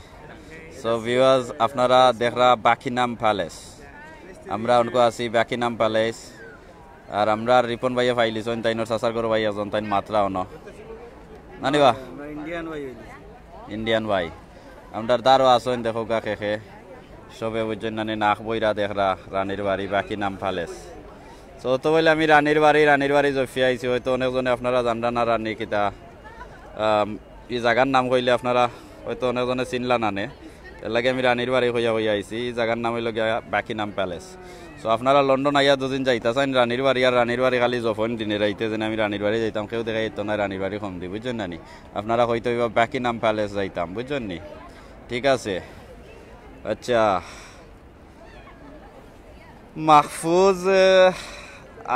সো ভিউয়ার্স আপনারা দেখরা বাকিনাম প্যালেস আমরা উনকো আছি বাকিনাম প্যালেস আর আমরা রিপন ভাইয়া ফাইলিছন তাইনর সাসার গর ভাইয়া জন তাইন মাত্রা অন নানি বা ইন্ডিয়ান ভাই আমদার দারো আসইন দেখো গা খেখে সবে বুঝছেন নানি নাক বইরা দেখরা রানীর বাড়ি বাকিনাম প্যালেস সো তো বলে আমি রানীর বাড়ি জফি আইছি হয়তো অনেকজনে আপনারা জানরা না রানী কিতা এই জায়গার নাম কইলে আপনারা হয়তো অনেকজনে চিনলা নানে এর লাগে আমি রানীর বাড়ি হইয়া আইছি এই জায়গার নাম হইল গিয়া বাকিনাম প্যালেস সো আপনারা লন্ডন আইয়া দুদিন যাইতা চাইন রানীর বাড়ি আর রানীর বাড়ি খালি যখন দিনে রাইতে যেন আমি রানীর বাড়ি যাইতাম কেউ দেখাই যেত না রানীর বাড়ি কম দি বুঝছেন নানি আপনারা হয়তো বাকিনাম প্যালেস যাইতাম বুঝছেন নি ঠিক আছে আচ্ছা মাহফুজ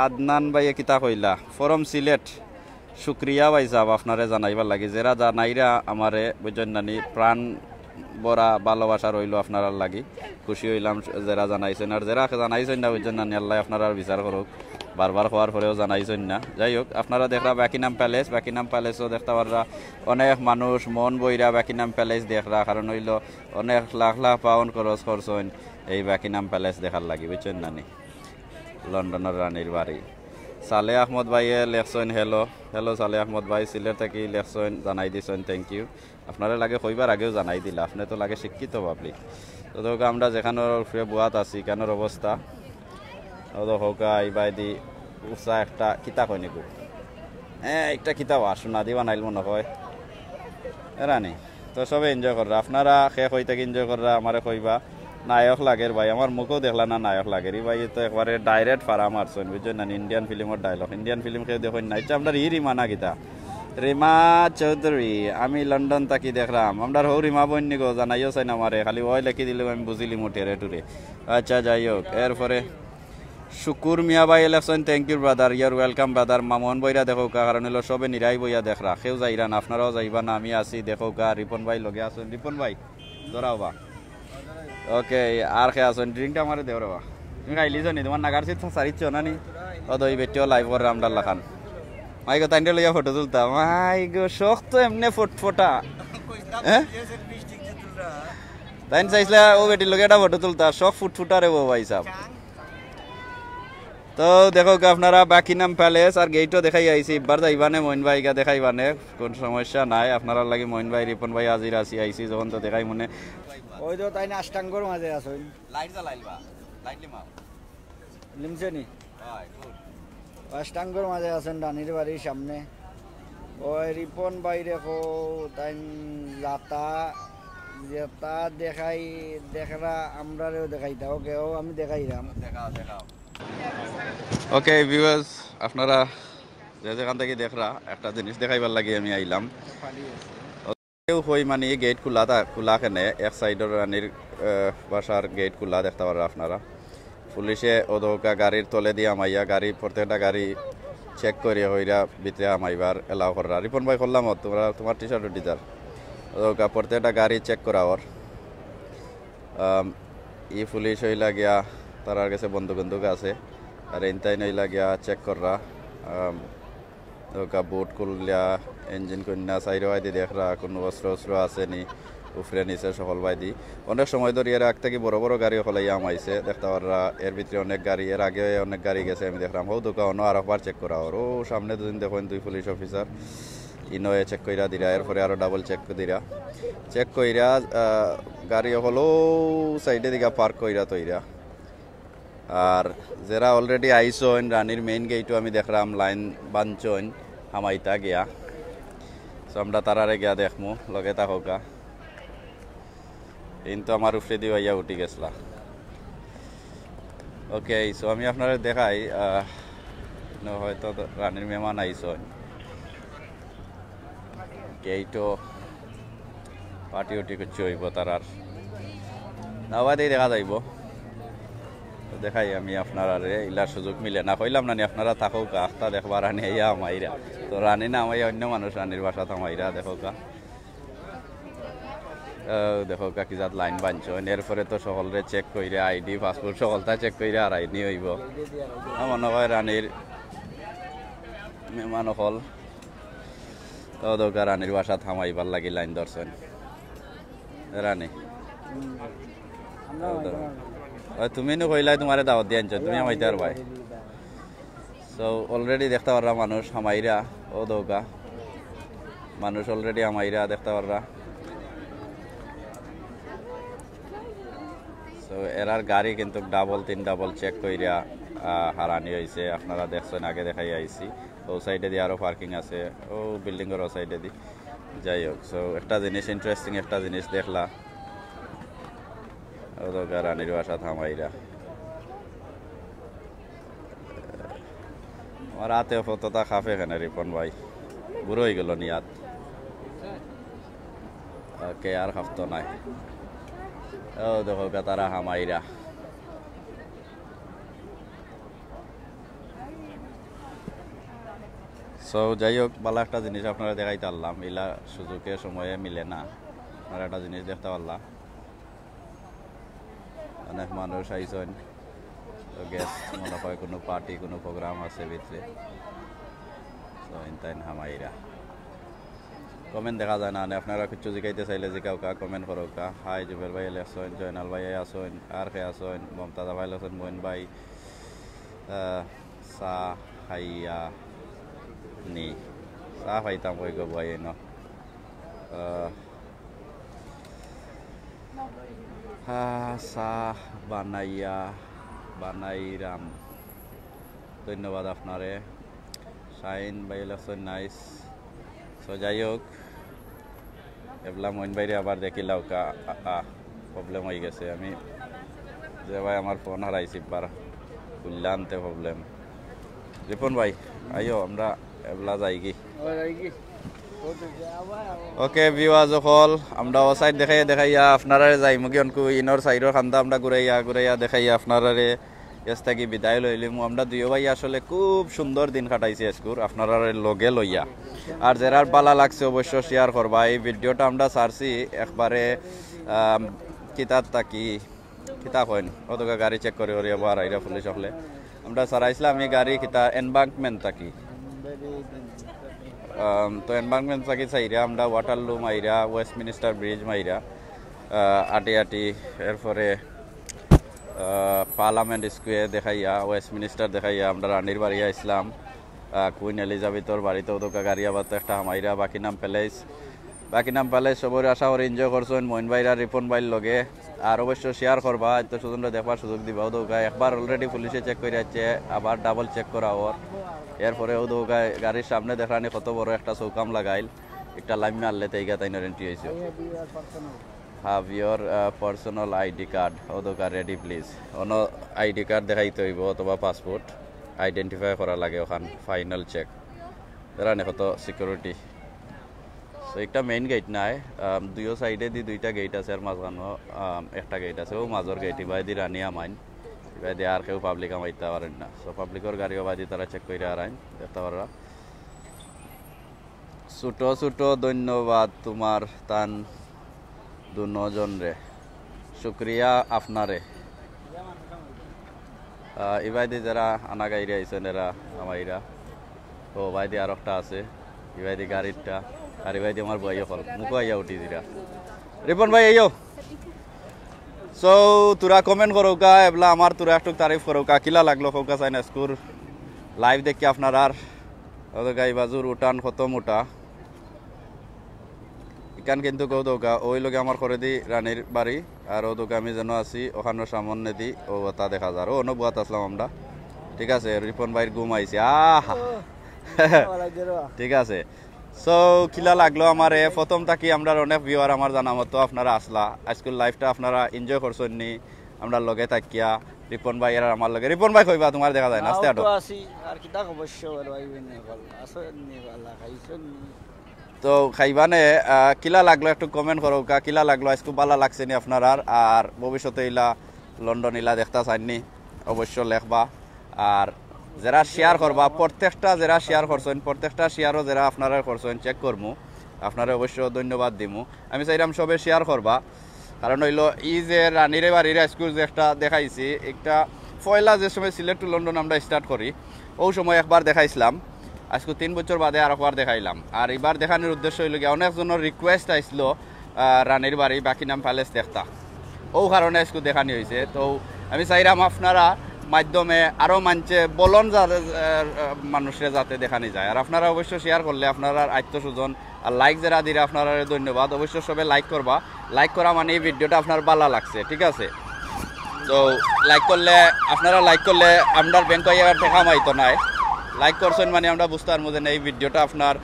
আদনান ভাইয়া কিতা কইলা ফরম সিলেট শুক্রিয়া ভাই সাহেব আপনারে জানাইবার লাগে যারা জানাইরা আমারে বুঝছেন নানি প্রাণ বড়া ভালোবাসা রইল আপনার লাগি খুশি হইলাম যারা জানাইছেন আর যারা জানাইছেন না বুঝছেন নানি আল্লাহ আপনারা বিচার করুক বারবার হওয়ার পরেও জানাইছেন না যাই হোক আপনারা দেখরা বাকিনাম প্যালেসও দেখতে পাররা অনেক মানুষ মন বইরা বাকিনাম প্যালেস দেখরা কারণ হইল অনেক লাখ লাখ পাউন্ড খরচ করছেন এই বাকিনাম প্যালেস দেখার লাগি বুঝছেন নানি লন্ডনের রানীর বাড়ি সালে আহমদ ভাইয়ে লেখছেন হেলো সালে আহমদ ভাই সিলেট থেকে লেখছেন জানাই দিছেন থ্যাংক ইউ আপনারা লাগে কইবার আগেও জানাই দিলা আপনি তো লাগে শিক্ষিত পাবলিক তো ধরো আমরা যেখানে বুয়াত আছি কেনার অবস্থা হোকা এইবাই দি উষা একটা কিতা কয় নিকু একটা কিতা শোনা দিবা নাইল মনে হয় এরানি তো সবে এনজয় কররা আপনারা শেষ হইতে এনজয় কররা আমারে কইবা নায়ক লাগের ভাই আমার মুখও দেখলা না নায়ক লাগের ভাই তো একবারে ডাইরেক্ট ফারা মারছেন বুঝছেন না ইন্ডিয়ান ফিল্মের ডায়লগ ইন্ডিয়ান ফিল্ম কেউ দেখুন না এটা আমরা রিমা না গীতা রিমা চৌধুরী আমি লন্ডন তাকি দেখলাম আমরা হৌ রিমা বন্যি গো জানাইও চাই না আমারে খালি ওই লেখি দিলে আমি বুঝিলি মোটেরে টুরে আচ্ছা যাই হোক এরপরে শুকুর মিয়া ভাই ইলেকশন থ্যাংক ইউ ব্রাদার ইয়ার ওয়েলকাম ব্রাদার মামন বইরা দেখো কারণ হলো সবে নিরাই বইয়া দেখরা কেউ যাইরা না আপনারাও যাইবা না আমি আছি দেখো গা রিপন ভাই লগে আসুন রিপন ভাই ধরাও বা ওকে আর খে আসুন ড্রিঙ্কটা আমার দেও রে বা তুমি খাইলি জানি তোমার নাগার সিট সারিচ্ছ না নি ও দই বেটিও লাইভ করে আমরা লাখান মাই গো তাইন্ডে লইয়া ফটো তুলতাম মাই গো শখ তো এমনি ফটফটা হ্যাঁ তাইন চাইছিলা ও বেটির লগে একটা ফটো তুলতা শখ ফুটফুটা রে ও ভাই সাহেব তো দেখো আপনারা বাকিনাম প্যালেস আর গেটও দেখাই আইছি এবার যাইবানে মইন ভাইকে দেখাইবানে কোন সমস্যা নাই আপনারা লাগি মইন ভাই রিপন ভাই আজির আসি আইছি যখন তো দেখাই মনে ওই তো তাই না অষ্টাঙ্গর মাঝে আছেন লাইট জ্বালাইবা লাইট লিমা লিমছে নি হাই গুড অষ্টাঙ্গর মাঝে আছেন রানীর বাড়ির সামনে ওই রিপন ভাই রেখো তাই যেটা দেখাই দেখরা আমরাও দেখাইতা ওকেও আমি দেখাইলাম দেখাও ওকে ভিউয়ার্স আপনারা যেখান থেকে দেখরা একটা জিনিস দেখাইবার লাগি আমি আইলাম কেউ হই মানে গেট খোলা কেনে এক সাইডের রানীর বাসার গেট খোলা দেখতে পারা আপনারা পুলিশে ওদৌকা গাড়ির তলে দিয়ে আমাইয়া গাড়ি প্রত্যেকটা গাড়ি চেক করে হইরা ভিতরে আমাইবার এলাও করা রিপন ভাই করলাম তোমরা তোমার টি শার্ট ডিজার ওদৌকা প্রত্যেকটা গাড়ি চেক করা ওর ই পুলিশ হইলা গিয়া তার কাছে বন্দুক আছে আর এনতাই নইলা গিয়া চেক করা বুট খুললিয়া ইঞ্জিন কন্যা সাইড বাইদি দেখরা কোনো অস্ত্র আছে নি উফরে নিচে সকল বাইদি অনেক সময় ধরে এর আগ থেকে বড় বড় গাড়ি হলাইয়া আমাইছে দেখতে পারা এর ভিতরে অনেক গাড়ি এর আগে অনেক গাড়ি গেছে আমি দেখলাম হৌ দোকান আর একবার চেক করা ওর ও সামনে দুদিন দেখেন দুই পুলিশ অফিসার ইনোয়ে চেক কইরা দিরা এরপরে আরো ডাবল চেক দিরা চেক কইরা গাড়ি হলো সাইডে দিকে পার্ক কইরা তৈরা আর যারা অলরেডি আইসন রানীর মেইন গেটও আমি দেখলাম লাইন বাঞ্চন হামাইতা গিয়া সো আমরা তারারে গিয়া দেখমু লগে থাকা কিন্তু আমার উপরে দিয়ে ইয়া উঠি গেছলা ওকে সো আমি আপনারা দেখাই হয়তো রানীর মেহমান আইসন গেটও পার্টি উটি করছে হইব তারার নাবাদেই দেখা যাইব দেখাই আমি আপনারা ইলার সুযোগ মিলে না কইলাম না আপনারা থাকুক আখটা দেখবার রানী ইয়া আমাইরা তো রানী না আমাই অন্য মানুষ রানীর বাসা থামাইরা দেখোকা দেখোকা কি জাত লাইন বানছ এরপরে তো সকলরে চেক কইরা আইডি পাসপোর্ট সকলটা চেক কইরা আর আইনি হইব মনে হয় রানীর মেহমান হল তো দৌকা রানীর বাসা থামাইবার লাগি লাইন ধরছেন রানী তুমি নো কইলাই তোমারে দাওয়াত দিয়ে আনছো তুমি আমাইতে আর ভাই সো অলরেডি দেখতে পাররা মানুষ আমাইরা ও দৌকা মানুষ অলরেডি আমাইরা দেখতে পাররা সো এরার গাড়ি কিন্তু ডাবল তিন ডাবল চেক কইরা হারানি হয়েছে আপনারা দেখছেন আগে দেখাই আইছি ও সাইডে দিয়ে আরও পার্কিং আছে ও বিল্ডিংয়ের ও সাইডে দি যাই হোক সো একটা জিনিস ইন্টারেস্টিং একটা জিনিস দেখলা ও তো রানীর বাসা থামাইরা আমার হাতে ফটোটা খাফে এখানে রিপন ভাই বুড়ো হয়ে গেল নিয়াত ওকে আর খাফতো নাই ও দেখো তারা হামাইরা সো যাই হোক ভালো একটা জিনিস আপনারা দেখাইতে পারলাম ইলা সুযোগের সময়ে মিলে না আপনারা একটা জিনিস দেখতে পারলাম অনেক মানুষ আইসন গেস্ট মনে হয় কোনো পার্টি কোনো প্রোগ্রাম আছে ভিতরে সো ইনতাইন হামাইরা কমেন্ট দেখা যায় না আপনারা কিছু জিকাইতে চাইলে জিকাওকা কমেন্ট করোকা হাই জুবের ভাই আসেন জয়নাল ভাই আসেন আর কে আসেন মমতাজা ভাই আসেন মোহন ভাই সা হাইয়া নি সা হাইতাম কই গো ভাই ন সা বানাইরাম ধন্যবাদ আপনারে শাইন ভাই আসেন নাইস সো যাই হোক এবলা মইন বাইরে আবার দেখিলাও কা প্রবলেম হয়ে গেছে আমি যে ভাই আমার ফোন হারাইছি বার খুললে আনতে প্রবলেম রিপন ভাই আইও আমরা এবলা যাই কি ওকে ভিউয়ার্স সকল আমরা ও সাইড দেখাইয়া আপনারা যাই মুখে অনকু ইনর সাইডর খান্দা আমরা ঘুরাইয়া দেখাইয়া আপনারা এস থাকি বিদায় লইলিমু আমরা দুইও ভাই আসলে খুব সুন্দর দিন কাটাইছি আজকুর আপনারা লগে লইয়া আর যারার ভালো লাগছে অবশ্য শেয়ার করবা এই ভিডিওটা আমরা সারছি একবারে কিতাব তাকি কিতাব হইন অতকা গাড়ি চেক করে আবার আইরা পুলিশ হলে আমরা সারাইছিলাম এই গাড়ি কিতা এনবাঙ্কমেন্ট তাকি তো এনভায়রনমেন্ট থাকি চাইরা আমরা ওয়াটারলু মাইরা ওয়েস্টমিনিস্টার ব্রিজ মাইরা আটি এরপরে পার্লামেন্ট স্কোয়ার দেখাইয়া ওয়েস্টমিনিস্টার দেখাইয়া আমরা রানীর বাড়ি আসলাম কুইন এলিজাবেথর বাড়িতেও তো গাড়ি আবার একটা হামাইরা বাকিনাম প্যালেস সবরে আশা করে এনজয় করছেন মইন ভাইরা রিপন ভাইর লগে আর অবশ্য শেয়ার করবা এত সুন্দর দেখবার সুযোগ দিবা ও দৌকা একবার অলরেডি পুলিশে চেক করে যাচ্ছে আবার ডাবল চেক করা ওর এরপরে ও দৌকা গাড়ির সামনে দেখানি কত বড় একটা চৌকাম লাগাইল একটা লাইন মারলে তাইগা তাই এন্ট্রি হয়েছে have your personal ID card ও দৌকা ready please on ID card দেখাইতে হইব অথবা পাসপোর্ট আইডেন্টিফাই করা লাগে ওখান ফাইনাল চেক দেখানি কত সিকিউরিটি সো একটা মেইন গেট নাই দুইও সাইডে দি দুইটা গেট আছে আর মাঝখানো একটা গেট আছে ও মাজর গেট ইবাই দি রানী আমাইন ইবাই দি আর কেউ পাবলিক আমাইতে পারেন না সো পাবলিকর গাড়িও বাদি তারা চেক করে আর আইন দেখতে পাররা ছোট ধন্যবাদ তোমার তান দুজন রে শুক্রিয়া আপনারে ইবাই দি যারা আনা গাড়ি আইছেন এরা আমাইরা ও বাই দি আর একটা আছে ইবাই দি গাড়িটা আরে ভাই আমার বই হল মুখ আইয়া উঠি দিরা রিপন ভাই আইও সো তোরা কমেন্ট করোকা এবলা আমার তোরা একটু তারিফ করোকা কিলা লাগলো ফোকা চাইনা স্কুর লাইভ দেখি আপনার আর ওদের গাই বাজুর উঠান কত মোটা ইকান কিন্তু কেউ দৌকা ওই লোকে আমার করে দি রানীর বাড়ি আর ও দৌকা আমি যেন আছি ওখানে সামনে দি ও তা দেখা যায় ও বুয়াত আসলাম আমরা ঠিক আছে রিপন ভাইয়ের ঘুম আইছে আহা ঠিক আছে সো কিলা লাগলো আমার প্রথম থাকি আমরা অনেক ভিউয়ার আমার জানা মতো আপনারা আসলা আজকের লাইফটা আপনারা এনজয় করছেন নি আমরা লগে থাকিয়া রিপন ভাই আর আমার লগে রিপন ভাই কইবা তোমার দেখা যায় না আস্তে আটো আর কি তাক অবশ্য ভাইবেন বল আসেন নি বালা খাইছেন নি তো খাইবানে কিলা লাগলো একটু কমেন্ট করো কিলা লাগলো আজকে ভালো লাগছে নি আপনারা আর ভবিষ্যতে ইলা লন্ডন ইলা দেখতা চাইনি অবশ্য লেখবা আর যারা শেয়ার করবা প্রত্যেকটা যারা শেয়ার করছেন প্রত্যেকটা শেয়ারও যারা আপনারা করছেন চেক করমু আপনারা অবশ্য ধন্যবাদ দিমু আমি চাইলাম সবে শেয়ার করবা কারণ হইল ই যে রানীরে বাড়ির স্কুল যে একটা দেখাইছি একটা পয়লা যে সময় সিলেট টু লন্ডন আমরা স্টার্ট করি ওই সময় একবার দেখাইছিলাম আজকে 3 বছর বাদে আর একবার দেখাইলাম আর এবার দেখানোর উদ্দেশ্য হইল গিয়ে অনেকজনের রিকোয়েস্ট আসছিল রানীর বাড়ি বাকিনাম প্যালেস দেখতা ও কারণে আজকে দেখানি হয়েছে তো আমি চাইলাম আপনারা মাধ্যমে আরও মানছে বলন মানুষের যাতে দেখানি যায় আর আপনারা অবশ্য শেয়ার করলে আপনারা আত্মস্বজন আর লাইক যারা দিলে আপনারা ধন্যবাদ অবশ্য সবাই লাইক করবা লাইক করা মানে এই ভিডিওটা আপনার ভালো লাগছে ঠিক আছে তো লাইক করলে আপনারা লাইক করলে আপনার ব্যাংক দেখা মাইতো নাই লাইক করছেন মানে আমরা বুঝতে পারবো যে এই ভিডিওটা আপনার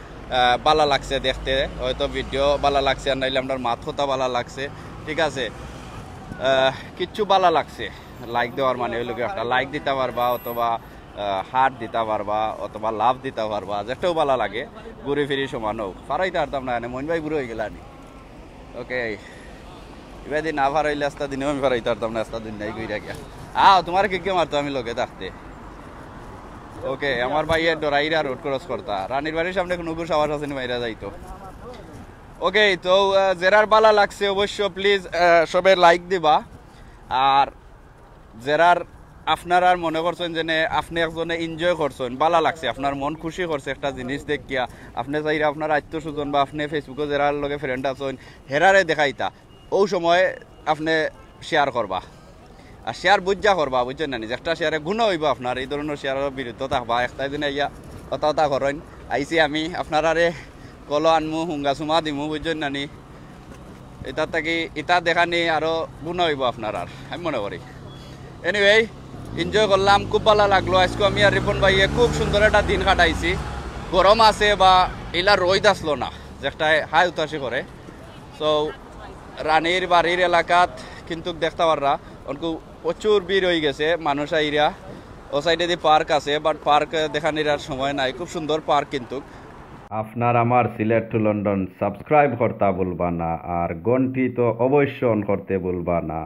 ভালো লাগছে দেখতে হয়তো ভিডিও ভালো লাগছে আর নাইলে আপনার মাথা ভালো লাগছে ঠিক আছে কিচ্ছু ভালো লাগছে লাইক দেওয়ার মানে হইল একটা লাইক দিতে পারবা অথবা হার্ট দিতে পারবা অথবা লাভ দিতে পারবা যেটাও ভালো লাগে ঘুরে ফিরি সমান হোক ফারাইতে পারতাম না মন ভাই ঘুরে হয়ে গেলানি ওকে এবার দিন না ফারাইলে আস্তা দিনেও আমি ফারাইতে পারতাম না আস্তা দিন নাই ঘুরে গিয়া তোমার কি কে মারতো আমি লোকে থাকতে ওকে আমার ভাইয়ের ডরাইরা রোড ক্রস করতা রানীর বাড়ির সামনে নুকুর সাওয়ার আছে মাইরা যাইতো ওকে তো যারার ভালো লাগছে অবশ্য প্লিজ সবাই লাইক দিবা আর যারার আপনারা মনে করছেন যে আপনি একজনে এনজয় করছেন ভালো লাগছে আপনার মন খুশি করছে একটা জিনিস দেখিয়া আপনি চাইলে আপনার আত্মস্বজন বা আপনি ফেসবুকে যারার লগে ফ্রেন্ড আছেন হেরারে দেখাইতা ওই সময় আপনি শেয়ার করবা আর শেয়ার বুঝা করবা বুঝছেন না একটা শেয়ারে গুণ হইব আপনার এই ধরনের শেয়ারের বিরুদ্ধে থাকবা একটা দিনে ইয়া কথা করেন আইসি আমি আপনারারে কলো আনমু হুঙ্গা চুমা দিমু বুঝছেন নানি এটা থাকি এটা দেখানি আরো গুণ হইব আপনার আর আমি মনে করি এনিওয়ে এনজয় করলাম খুব ভালো লাগলো আজকে আমি আর রিপন ভাইয়ে খুব সুন্দর একটা দিন কাটাইছি গরম আছে বা এলা রোদ আসলো না যেটা হাই উতাসি করে সো রানীর বাড়ির এলাকাত কিন্তু দেখতে পাররা অনেক প্রচুর ভিড় হয়ে গেছে মানুষ আইরা ও সাইডে দিয়ে পার্ক আছে বাট পার্ক দেখানির আর সময় নাই খুব সুন্দর পার্ক কিন্তু আপনার আমার সিলেট টু লন্ডন সাবস্ক্রাইব করতে ভুলবা না আর ঘন্টি তো অবশ্যই অন করতে ভুলবা না।